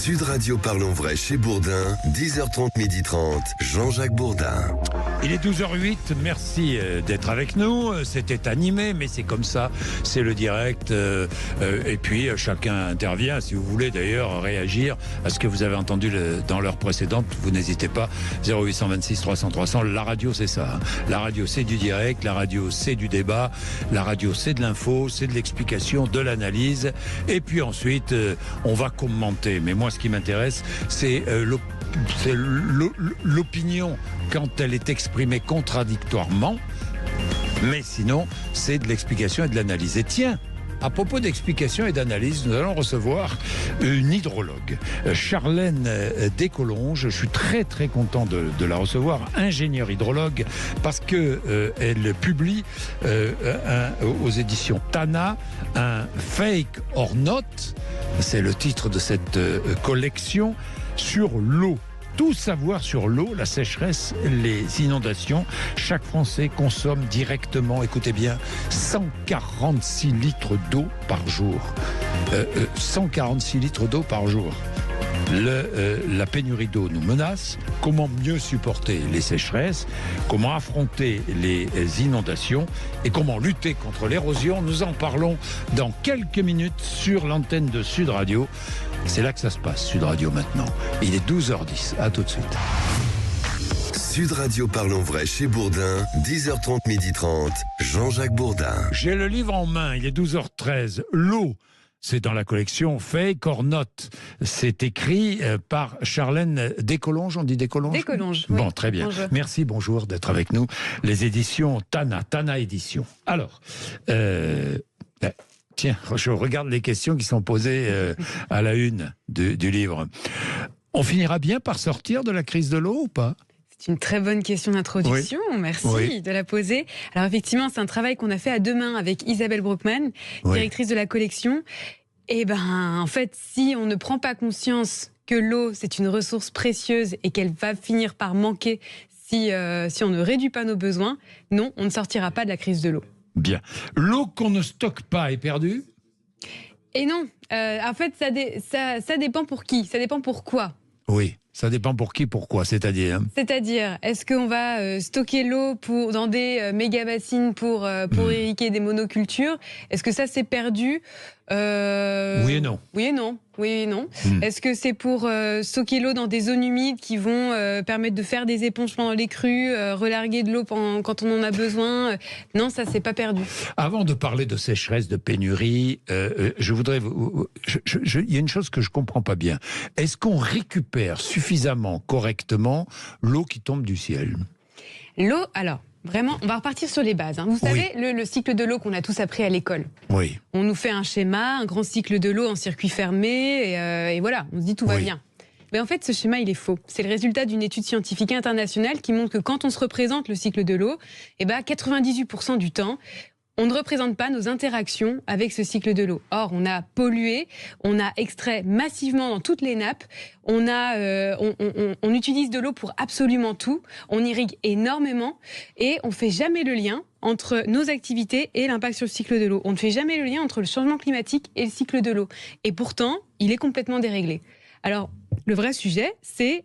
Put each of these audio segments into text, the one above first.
Sud Radio Parlons Vrai chez Bourdin, 10h30, 12h30, Jean-Jacques Bourdin. Il est 12h08, merci d'être avec nous. C'était animé, mais c'est comme ça, c'est le direct. Et puis chacun intervient. Si vous voulez d'ailleurs réagir à ce que vous avez entendu dans l'heure précédente, vous n'hésitez pas. 0826 300 300. La radio, c'est ça. Hein. La radio, c'est du direct. La radio, c'est du débat. La radio, c'est de l'info, c'est de l'explication, de l'analyse. Et puis ensuite, on va commenter. Mais moi, ce qui m'intéresse, c'est l'opinion quand elle est exprimée contradictoirement, mais sinon c'est de l'explication et de l'analyse. Et tiens, à propos d'explication et d'analyse, nous allons recevoir une hydrologue, Charlène Descolonges. Je suis très très content de la recevoir, ingénieure hydrologue, parce que elle publie aux éditions Tana un Fake or Not, c'est le titre de cette collection, sur l'eau. Tout savoir sur l'eau, la sécheresse, les inondations. Chaque Français consomme directement, écoutez bien, 146 litres d'eau par jour. 146 litres d'eau par jour. La pénurie d'eau nous menace. Comment mieux supporter les sécheresses? Comment affronter les inondations? Et comment lutter contre l'érosion? Nous en parlons dans quelques minutes sur l'antenne de Sud Radio. C'est là que ça se passe, Sud Radio maintenant. Il est 12h10, à tout de suite. Sud Radio Parlons Vrai chez Bourdin, 10h30, 12h30, Jean-Jacques Bourdin. J'ai le livre en main, il est 12h13. L'eau, c'est dans la collection Fake or Not. C'est écrit par Charlène Descolonges, on dit Descolonges? Descolonges, Bon, oui. très bien. Bonjour. Merci, bonjour d'être avec nous. Les éditions Tana Éditions. Alors, tiens, je regarde les questions qui sont posées à la une du livre. On finira bien par sortir de la crise de l'eau ou pas? C'est une très bonne question d'introduction, oui. Merci de la poser. Alors effectivement, c'est un travail qu'on a fait à deux mains avec Isabelle Brockman, directrice de la collection. Et en fait, si on ne prend pas conscience que l'eau, c'est une ressource précieuse et qu'elle va finir par manquer si on ne réduit pas nos besoins, non, on ne sortira pas de la crise de l'eau. Bien. L'eau qu'on ne stocke pas est perdue? Et non. En fait, ça dépend pour qui, ça dépend pour quoi. Oui, ça dépend pour qui, pourquoi, c'est-à-dire est-ce qu'on va stocker l'eau dans des méga-bassines pour irriguer des monocultures? Est-ce que ça, c'est perdu? Oui et non. Oui et non. Oui et non. Est-ce que c'est pour stocker l'eau dans des zones humides qui vont permettre de faire des éponges pendant les crues, relarguer de l'eau quand on en a besoin? Non, ça, c'est pas perdu. Avant de parler de sécheresse, de pénurie, je voudrais... Il y a une chose que je comprends pas bien. Est-ce qu'on récupère suffisamment, correctement, l'eau qui tombe du ciel? L'eau, alors... Vraiment, on va repartir sur les bases. Hein. Vous savez, le cycle de l'eau qu'on a tous appris à l'école. Oui. On nous fait un schéma, un grand cycle de l'eau en circuit fermé, et voilà, on se dit tout va bien. Mais en fait, ce schéma, il est faux. C'est le résultat d'une étude scientifique internationale qui montre que quand on se représente le cycle de l'eau, 98% du temps, on ne représente pas nos interactions avec ce cycle de l'eau. Or, on a pollué, on a extrait massivement dans toutes les nappes, on utilise de l'eau pour absolument tout, on irrigue énormément et on ne fait jamais le lien entre nos activités et l'impact sur le cycle de l'eau. On ne fait jamais le lien entre le changement climatique et le cycle de l'eau. Et pourtant, il est complètement déréglé. Alors, le vrai sujet, c'est...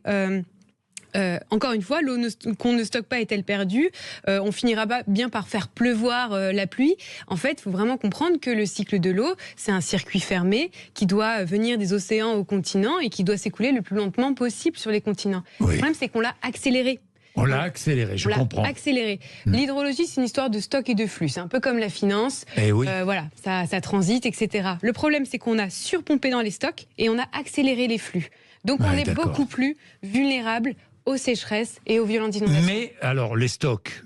encore une fois, l'eau qu'on ne stocke pas est-elle perdue? On finira bien par faire pleuvoir la pluie. En fait, il faut vraiment comprendre que le cycle de l'eau, c'est un circuit fermé qui doit venir des océans au continent et qui doit s'écouler le plus lentement possible sur les continents. Le problème, c'est qu'on l'a accéléré. On l'a accéléré, je comprends. On l'a accéléré. L'hydrologie, c'est une histoire de stock et de flux. C'est un peu comme la finance. Voilà, ça transite, etc. Le problème, c'est qu'on a surpompé dans les stocks et on a accéléré les flux. Donc, on est beaucoup plus vulnérable aux sécheresses et aux violentes inondations. Mais alors, les stocks,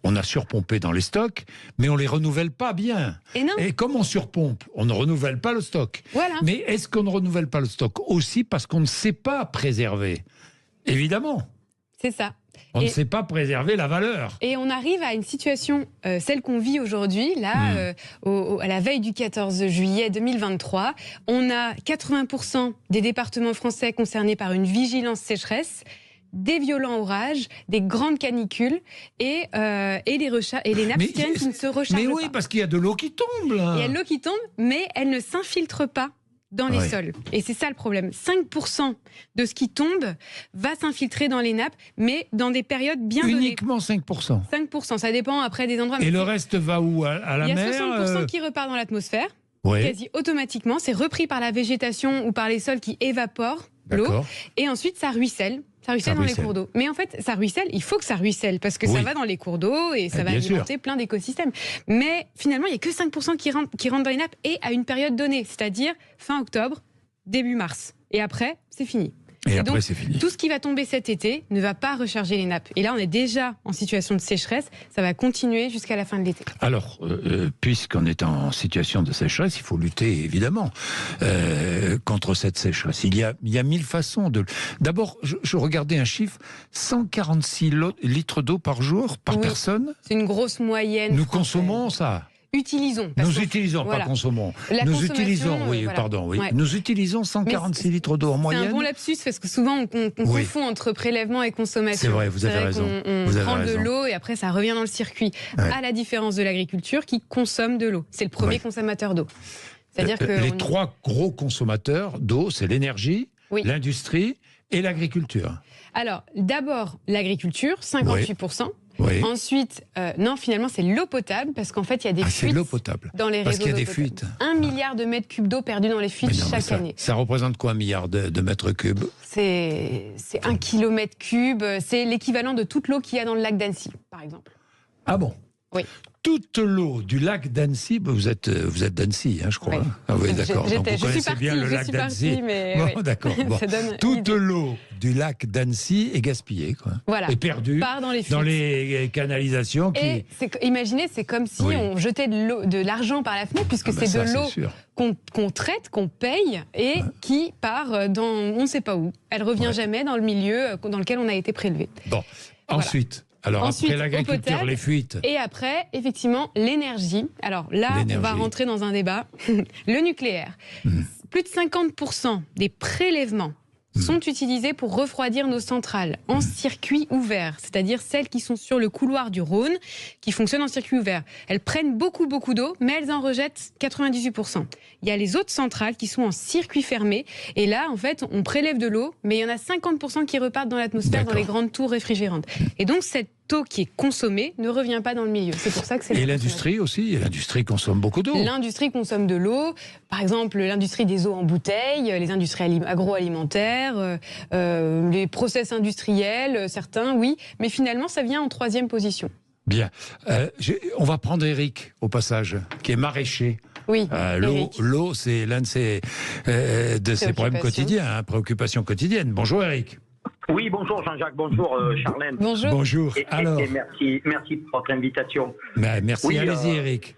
on a surpompé dans les stocks, mais on ne les renouvelle pas bien. Et non. Et comme on surpompe, on ne renouvelle pas le stock. Voilà. Mais est-ce qu'on ne renouvelle pas le stock aussi parce qu'on ne sait pas préserver? Évidemment. C'est ça. On ne sait pas préserver la valeur. Et on arrive à une situation, celle qu'on vit aujourd'hui, là, à la veille du 14 juillet 2023. On a 80% des départements français concernés par une vigilance sécheresse, des violents orages, des grandes canicules et les nappes qui ne se rechargent pas. Mais oui, parce qu'il y a de l'eau qui tombe, là. Il y a de l'eau qui tombe, mais elle ne s'infiltre pas dans les sols. Et c'est ça le problème. 5% de ce qui tombe va s'infiltrer dans les nappes, mais dans des périodes bien données. Uniquement 5%. 5%, ça dépend après des endroits. Et le reste va où? À la mer? Il y a 60% qui repart dans l'atmosphère, Oui. quasi automatiquement. C'est repris par la végétation ou par les sols qui évaporent l'eau. D'accord. Et ensuite, ça ruisselle. Ça ruisselle dans les cours d'eau. Mais en fait, ça ruisselle, il faut que ça ruisselle, parce que ça va dans les cours d'eau et ça va alimenter plein d'écosystèmes. Mais finalement, il n'y a que 5% qui rentrent dans les nappes et à une période donnée, c'est-à-dire fin octobre, début mars. Et après, c'est fini. Et donc, après, c'est fini. Tout ce qui va tomber cet été ne va pas recharger les nappes. Et là, on est déjà en situation de sécheresse. Ça va continuer jusqu'à la fin de l'été. Alors, puisqu'on est en situation de sécheresse, il faut lutter, évidemment, contre cette sécheresse. Il y a 1000 façons de... D'abord, je regardais un chiffre, 146 litres d'eau par jour, par personne. C'est une grosse moyenne. Nous française. Consommons ça. Utilisons. Nous utilisons, pas consommons. Nous utilisons, Nous utilisons 146 litres d'eau en moyenne. C'est un bon lapsus parce que souvent on confond entre prélèvement et consommation. C'est vrai, vous avez raison. On prend de l'eau et après ça revient dans le circuit. À la différence de l'agriculture qui consomme de l'eau. C'est le premier consommateur d'eau. C'est-à-dire que les trois gros consommateurs d'eau, c'est l'énergie, l'industrie et l'agriculture. Alors, d'abord, l'agriculture, 58%. Oui. Ensuite, non, finalement, c'est l'eau potable, parce qu'en fait, il y a des fuites l'eau potable. dans les réseaux. Parce qu'il y a des potable. fuites. 1 milliard de mètres cubes d'eau perdus dans les fuites chaque année. Ça représente quoi, 1 milliard de mètres cubes? C'est 1 kilomètre cube. C'est l'équivalent de toute l'eau qu'il y a dans le lac d'Annecy, par exemple. Ah bon? Oui. Toute l'eau du lac d'Annecy, vous êtes d'Annecy, je crois. Oui. Ah oui, d'accord. Donc vous connaissez bien le lac d'Annecy. Bon, d'accord. Bon. Toute l'eau du lac d'Annecy est gaspillée, quoi. Voilà. Et perdue dans les canalisations. Imaginez, c'est comme si on jetait de l'argent par la fenêtre, puisque c'est de l'eau qu'on traite, qu'on paye et qui part dans on ne sait pas où. Elle ne revient jamais dans le milieu dans lequel on a été prélevé. Bon, ensuite... Alors après l'agriculture, les fuites. Et après, effectivement, l'énergie. Alors là, on va rentrer dans un débat. Le nucléaire. Plus de 50% des prélèvements sont utilisés pour refroidir nos centrales en circuit ouvert, c'est-à-dire celles qui sont sur le couloir du Rhône, qui fonctionnent en circuit ouvert. Elles prennent beaucoup d'eau, mais elles en rejettent 98%. Il y a les autres centrales qui sont en circuit fermé, et là, en fait, on prélève de l'eau, mais il y en a 50% qui repartent dans l'atmosphère, dans les grandes tours réfrigérantes. Et donc, cette eau qui est consommée ne revient pas dans le milieu. C'est pour ça que c'est... Et l'industrie aussi, l'industrie consomme beaucoup d'eau. L'industrie consomme de l'eau, par exemple l'industrie des eaux en bouteille, les industries agroalimentaires, les process industriels, certains, oui, mais finalement ça vient en 3e position. Bien. On va prendre Eric, au passage, qui est maraîcher. Oui, l'eau, c'est l'un de ses problèmes quotidiens, préoccupations quotidiennes. Bonjour Eric. Oui, bonjour Jean-Jacques, bonjour Charlène. Bonjour. Alors... merci pour votre invitation. Merci, allez-y Eric.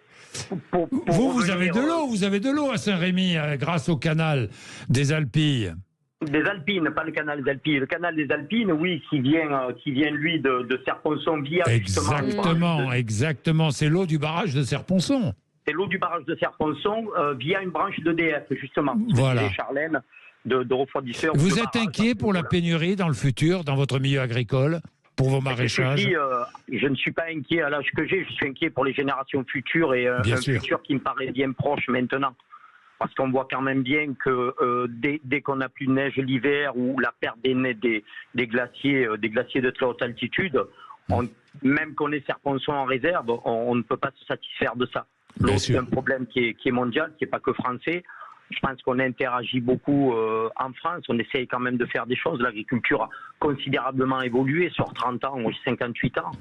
Vous avez de l'eau à Saint-Rémy grâce au canal des Alpilles. Des Alpines, pas le canal des Alpilles. Le canal des Alpines, oui, qui vient lui de Serponçon via Exactement. C'est l'eau du barrage de Serponçon. C'est l'eau du barrage de Serponçon via une branche d'EDF, justement. Voilà. Charlène. De refroidisseurs. Vous êtes inquiet pour la pénurie dans le futur, dans votre milieu agricole, pour vos maraîchages? Je ne suis pas inquiet à l'âge que j'ai, je suis inquiet pour les générations futures et un futur qui me paraît bien proche maintenant. Parce qu'on voit quand même bien que dès qu'on n'a plus de neige l'hiver ou la perte des glaciers de très haute altitude, même qu'on ait Serponçon en réserve, on ne peut pas se satisfaire de ça. Donc c'est un problème qui est mondial, qui n'est pas que français. Je pense qu'on interagit beaucoup en France, on essaye quand même de faire des choses. L'agriculture a considérablement évolué sur 30 ans, 58 ans.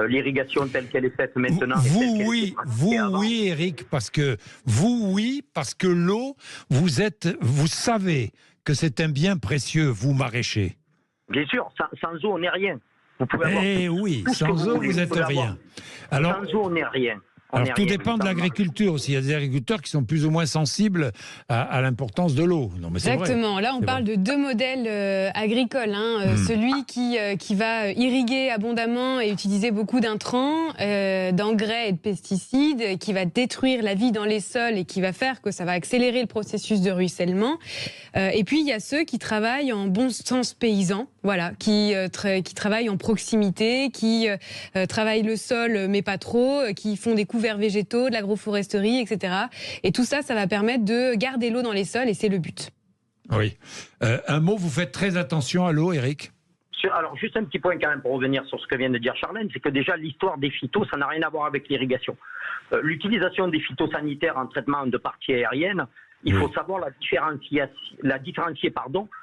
L'irrigation telle qu'elle est faite maintenant... Oui, Eric, parce que l'eau, vous savez que c'est un bien précieux, vous maraîchers. Bien sûr, sans eau, on n'est rien. Vous pouvez avoir sans eau, vous n'êtes rien. Alors, sans eau, on n'est rien. Alors tout dépend de l'agriculture aussi. Il y a des agriculteurs qui sont plus ou moins sensibles à l'importance de l'eau. Exactement. Là, on parle de 2 modèles agricoles. Celui qui va irriguer abondamment et utiliser beaucoup d'intrants, d'engrais et de pesticides, qui va détruire la vie dans les sols et qui va faire que ça va accélérer le processus de ruissellement. Et puis, il y a ceux qui travaillent en bon sens paysan, Voilà, qui travaillent en proximité, qui travaillent le sol mais pas trop, qui font des couverts végétaux, de l'agroforesterie, etc. Et tout ça, ça va permettre de garder l'eau dans les sols et c'est le but. Oui. Un mot, vous faites très attention à l'eau, Eric ? Alors, juste un petit point quand même pour revenir sur ce que vient de dire Charlène, c'est que déjà l'histoire des phytos, ça n'a rien à voir avec l'irrigation. L'utilisation des phytosanitaires en traitement de parties aériennes, il faut savoir la différencier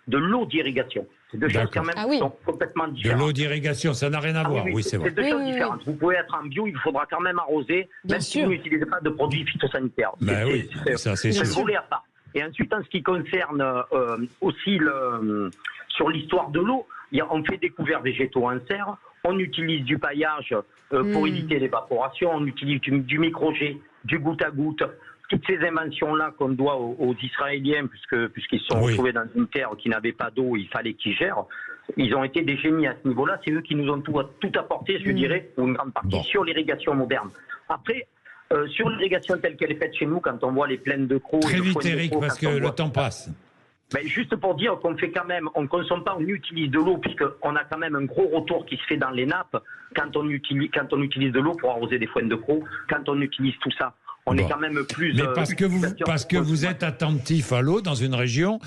de l'eau d'irrigation. C'est deux choses quand même qui sont complètement différentes. De l'eau d'irrigation, ça n'a rien à voir, oui, c'est vrai. C'est deux choses différentes. Vous pouvez être en bio, il faudra quand même arroser, même si vous n'utilisez pas de produits phytosanitaires. Ça c'est sûr. C'est volé à part. Et ensuite, en ce qui concerne aussi sur l'histoire de l'eau, on fait des couverts végétaux en serre, on utilise du paillage pour éviter l'évaporation, on utilise du micro-jet, du goutte à goutte. Toutes ces inventions-là qu'on doit aux Israéliens, puisqu'ils se sont retrouvés dans une terre qui n'avait pas d'eau, il fallait qu'ils gèrent. Ils ont été des génies à ce niveau-là. C'est eux qui nous ont tout apporté, je dirais, ou une grande partie, sur l'irrigation moderne. Après, sur l'irrigation telle qu'elle est faite chez nous, quand on voit les plaines de crocs... Très vite, Eric, parce que le temps passe. Ben juste pour dire qu'on fait quand même, on ne consomme pas, on utilise de l'eau, puisqu'on a quand même un gros retour qui se fait dans les nappes quand on utilise de l'eau pour arroser des foins de crocs, quand on utilise tout ça. On est quand même plus... Mais parce que vous êtes attentif à l'eau dans une région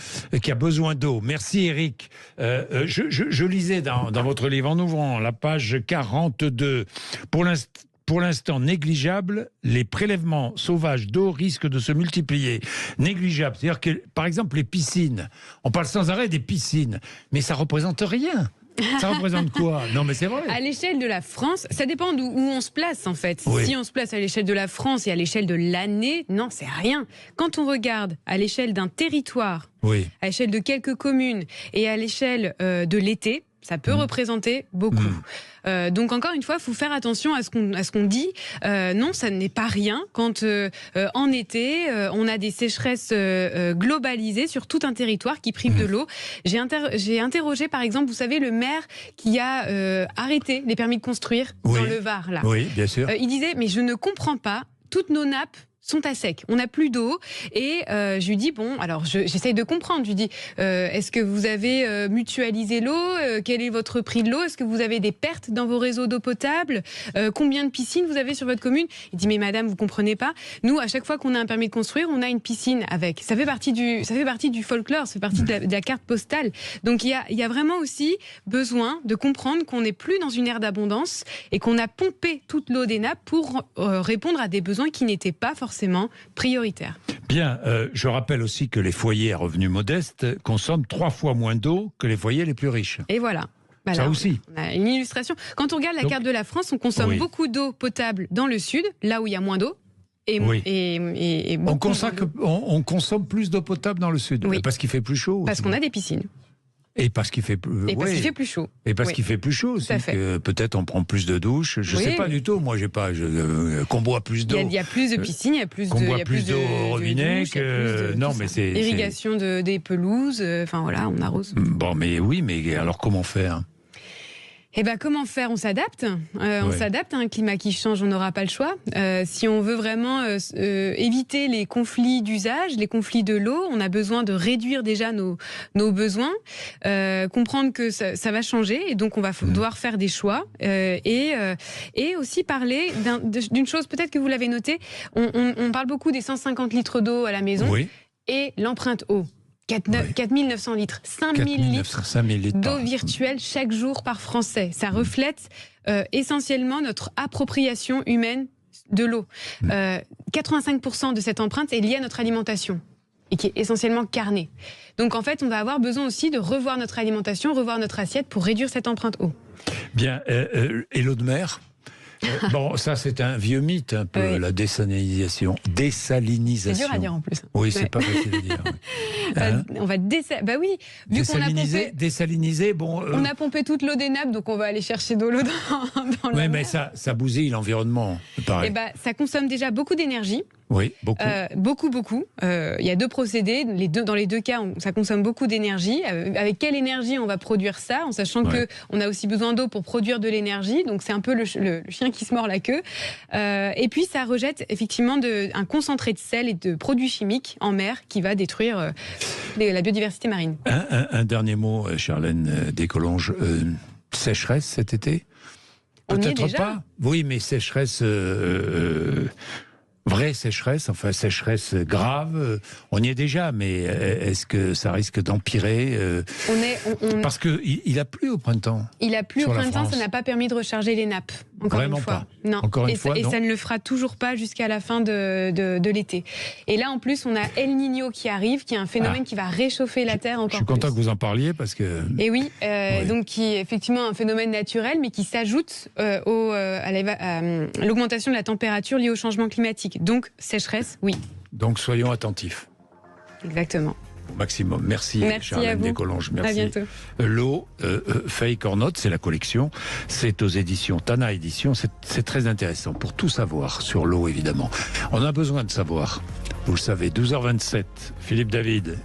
qui a besoin d'eau. Merci Eric. Je lisais dans votre livre, en ouvrant la page 42, pour l'instant négligeable, les prélèvements sauvages d'eau risquent de se multiplier. Négligeable, c'est-à-dire que, par exemple, les piscines, on parle sans arrêt des piscines, mais ça ne représente rien. Ça représente quoi? Non, mais c'est vrai. À l'échelle de la France, ça dépend d'où on se place, en fait. Oui. Si on se place à l'échelle de la France et à l'échelle de l'année, non, c'est rien. Quand on regarde à l'échelle d'un territoire, à l'échelle de quelques communes et à l'échelle de l'été, ça peut représenter beaucoup. Donc encore une fois, il faut faire attention à ce qu'on dit. Non, ça n'est pas rien quand en été, on a des sécheresses globalisées sur tout un territoire qui prive de l'eau. J'ai interrogé par exemple, vous savez, le maire qui a arrêté les permis de construire dans le Var. Là. Oui, bien sûr. Il disait, mais je ne comprends pas, toutes nos nappes sont à sec, on n'a plus d'eau et je lui dis bon, alors j'essaye de comprendre, je lui dis est-ce que vous avez mutualisé l'eau, quel est votre prix de l'eau, est-ce que vous avez des pertes dans vos réseaux d'eau potable, combien de piscines vous avez sur votre commune? Il dit mais madame, vous comprenez pas, nous à chaque fois qu'on a un permis de construire, on a une piscine avec, ça fait partie du folklore, ça fait partie de la carte postale. Donc il y a vraiment aussi besoin de comprendre qu'on n'est plus dans une ère d'abondance et qu'on a pompé toute l'eau des nappes pour répondre à des besoins qui n'étaient pas forcément prioritaire. Bien, je rappelle aussi que les foyers à revenus modestes consomment 3 fois moins d'eau que les foyers les plus riches. Et voilà. Ça aussi. On a une illustration. Quand on regarde la carte de la France, on consomme beaucoup d'eau potable dans le sud, là où il y a moins d'eau. On consomme plus d'eau potable dans le sud, parce qu'il fait plus chaud. Parce qu'on a des piscines. Et parce qu'il fait plus, parce qu'il fait plus chaud. Et parce qu'il fait plus chaud aussi. Peut-être on prend plus de douches. Je ne sais pas du tout. Moi, j'ai pas. Qu'on boit plus d'eau. Il y a plus de piscines, il y a plus qu'on boit plus d'eau au robinet. Non, mais c'est irrigation des pelouses. Enfin voilà, on arrose. Bon, mais oui, mais alors comment faire? Eh ben, comment faire? On s'adapte. On s'adapte à un climat qui change, on n'aura pas le choix. Si on veut vraiment éviter les conflits d'usage, les conflits de l'eau, on a besoin de réduire déjà nos besoins, comprendre que ça va changer et donc on va devoir faire des choix et aussi parler d'une chose, peut-être que vous l'avez noté, on parle beaucoup des 150 litres d'eau à la maison et l'empreinte eau. 4 900 litres, 5 000 litres d'eau virtuelle chaque jour par Français. Ça reflète essentiellement notre appropriation humaine de l'eau. 85% de cette empreinte est liée à notre alimentation et qui est essentiellement carnée. Donc en fait, on va avoir besoin aussi de revoir notre alimentation, revoir notre assiette pour réduire cette empreinte eau. Bien, et l'eau de mer ? Bon, ça c'est un vieux mythe, un peu, la désalinisation. C'est dur à dire en plus. Oui, c'est pas facile à dire. Hein, on va vu qu'on a pompé, désaliniser, bon... On a pompé toute l'eau des nappes, donc on va aller chercher de l'eau dans la mer. Mais ça bousille l'environnement, pareil. Ça consomme déjà beaucoup d'énergie. Oui, beaucoup. Beaucoup. Il y a 2 procédés. Dans les 2 cas, ça consomme beaucoup d'énergie. Avec quelle énergie on va produire ça, en sachant qu'on a aussi besoin d'eau pour produire de l'énergie. Donc c'est un peu le chien qui se mord la queue. Et puis ça rejette effectivement un concentré de sel et de produits chimiques en mer qui va détruire la biodiversité marine. Un dernier mot, Charlène Descolonges. Sécheresse cet été ? Peut-être pas. Oui, mais sécheresse... vraie sécheresse, enfin sécheresse grave, on y est déjà, mais est-ce que ça risque d'empirer Parce qu'il a plu au printemps. Il a plu au printemps, ça n'a pas permis de recharger les nappes. Vraiment une fois. Non. Encore une fois, et ça ne le fera toujours pas jusqu'à la fin de l'été. Et là, en plus, on a El Niño qui arrive, qui est un phénomène qui va réchauffer la Terre encore plus. Je suis content que vous en parliez parce que... Et oui, donc qui est effectivement un phénomène naturel, mais qui s'ajoute à l'augmentation de la température liée au changement climatique. Donc, sécheresse, oui. Donc, soyons attentifs. Exactement. Au maximum. Merci Charlène Descolonges. Merci. À bientôt. L'eau, Fake or Not, c'est la collection. C'est aux éditions Tana Éditions. C'est très intéressant pour tout savoir sur l'eau, évidemment. On a besoin de savoir. Vous le savez, 12h27, Philippe David